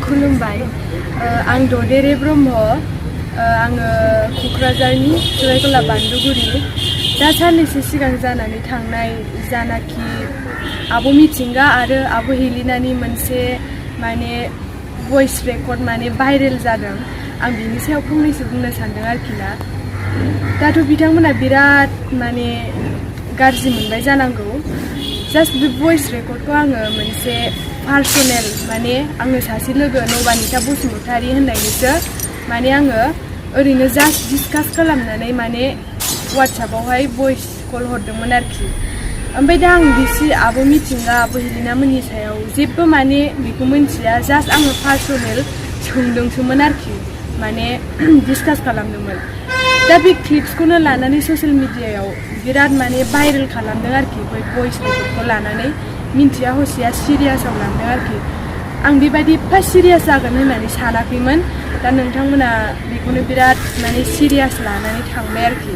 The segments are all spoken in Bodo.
खुलुमबाय आं ददेरे ब्रह्म आङो क'क्राझारनि सरायकला बान्दुगुरि दा साननैसो सिगां जानानै थांनाय जानाखि आब' मिथिंगा आरो आब' हेलिनानि मोनसे माने भइस रेकर्ड माने भाइरेल जादों आं बिनि सायाव फंनैसो बुंनो सानदों आरोखि ना दाथ' बिथांमोना बिराद माने गाज्रि मोनबाय जानांगौ जास्ट बे भइस रेकर्डखौ आङो मोनसे पार्सनेल माने आङो सासे लोगो नबानिता बसुमतारी होननायनिसो माने आङो ओरैनो जास्ट डिसकास खालामनानै माने वाट्सएपआवहाय भइस कल हरदोंमोन आरोखि ओमफ्राय दा आं बिसि आब' मिथिंगा आब' हेलिना मोननि सायाव जेबो माने बेखौ मिन्थिया जास्ट आङो पार्सनेल सोंदोंसोमोन आरोखि माने डिसकास खालामदोंमोन दा बे क्लिप्सखौनो लानानै ससियेल मिडियायाव बिराद माने भाइरेल खालामदों आरोखि बै भइस रेकर्डखौ लानानै मिन्थिया हसिया सिरियासआव लांदों आरोखि आं बेबायदि एफा सिरियास जागोन होननानै सानाखैमोन दा नोंथांमोना बेखौनो बिराद माने सिरियास लानानै थांबाय आरोखि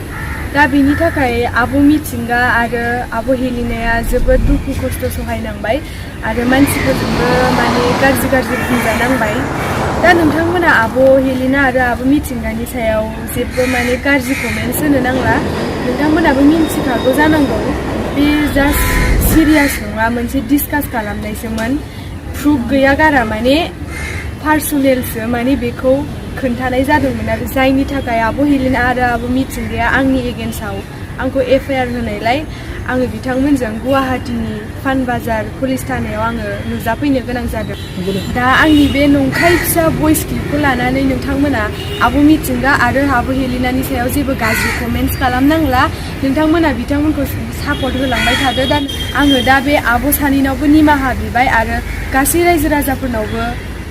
दा बेनि थाखाय आब' मिथिंगा आरो आब' हेलिनाया जोबोद दुखु खस्थ' सहायनांबाय आरो मानसिफोरजोंबो माने गाज्रि बुंजानांबाय दा नोंथांमोना आब' हेलिना आरो आब' मिथिंगानि सायाव जेबो माने गाज्रि कमेन्ट्स होनो नांला नोंथांमोनाबो मिन्थिखागौ जानांगौ बे जास्ट सिरियास नङा मोनसे डिसकास खालामनायसोमोन प्रुफ गैया गारा माने पार्सनेलसो माने बेखौ खोन्थानाय जादोंमोन आरो जायनि थाखाय आब' हेलिना आरो आब' मिथिंगाया आंनि एगेन्स्टआव आंखौ एफआइआर होनायलाय आङो बिथांमोनजों गुवाहाटीनि फानबाजार पुलिस थानायाव आङो नुजाफैनो गोनां जादों दा आंनि बे नंखाय फिसा भइस क्लिपखौ लानानै नोंथांमोना आब' मिथिंगा आरो आब' हेलिनानि सायाव जेबो गाज्रि कमेन्ट्स खालामनांला नोंथांमोना बिथांमोनखौ सापर्ट होलांबाय थादो दा आङो दा बे आब' सानैनावबो निमाहा बिबाय आरो गासै रायजो राजाफोरनावबो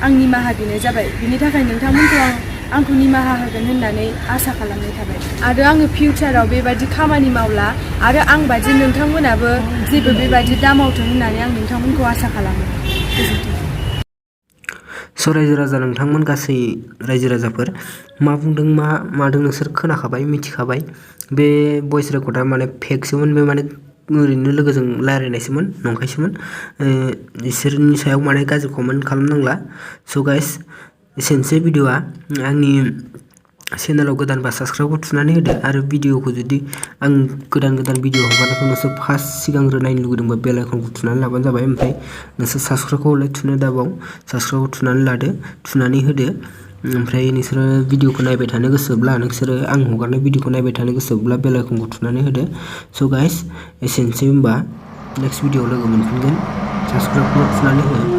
आं निमाहा बिनाय जाबाय बिनि थाखाय नोंथांमोनखौ आंखौ निमाहा होगोन होननानै आसा खालामनाय थाबाय आरो आङो फिउचाराव बेबायदि खामानि मावला आरो आं बादि नोंथांमोनाबो जेबो बेबायदि दामावथों होननानै आं नोंथांमोनखौ आसा खालामो गोजोन्थों रायजो राजा नोंथांमोन गासै रायजो राजाफोर मा बुंदों मा मादों नोंसोर खोनाखाबाय मिथिखाबाय बे भइस रेकर्डआ माने फेकसोमोन बे माने ओरैनो लोगोजों रायलायनायसोमोन नंखायसोमोन इसोरनि सायाव माने गाज्रि कमेन्ट खालामनांला स' गाइस एसेनोसै भिडिअ'आ आंनि चेनेलाव गोदानबा साबस्क्राइबखौ थुनानै होदो आरो भिडिअ'खौ जुदि आं गोदान भिडिअ' हगारनायखौ नोंसोर फार्स्ट सिगांग्रो नायनो लुगैदोंबा बेल आइकनखौ थुनानै लाबानो जाबाय ओमफ्राय नोंसोर साबस्क्राइबखौ हले थुनो दाबाव साबस्क्राइबखौ थुनानै लादो थुनानै होदो ओमफ्राय नोंसोरो भिडिअ'खौ नायबाय थानो गोसोब्ला नोंसोरो आं हगारनाय भिडिअ'खौ नायबाय थानो गोसोब्ला बेल आइकनखौ थुनानै होदो स' गाइस एसेनोसै होमबा नेक्स्ट भिडिअ'आव लोगो मोनफिनगोन साबस्क्राइबखौ थुनानै हो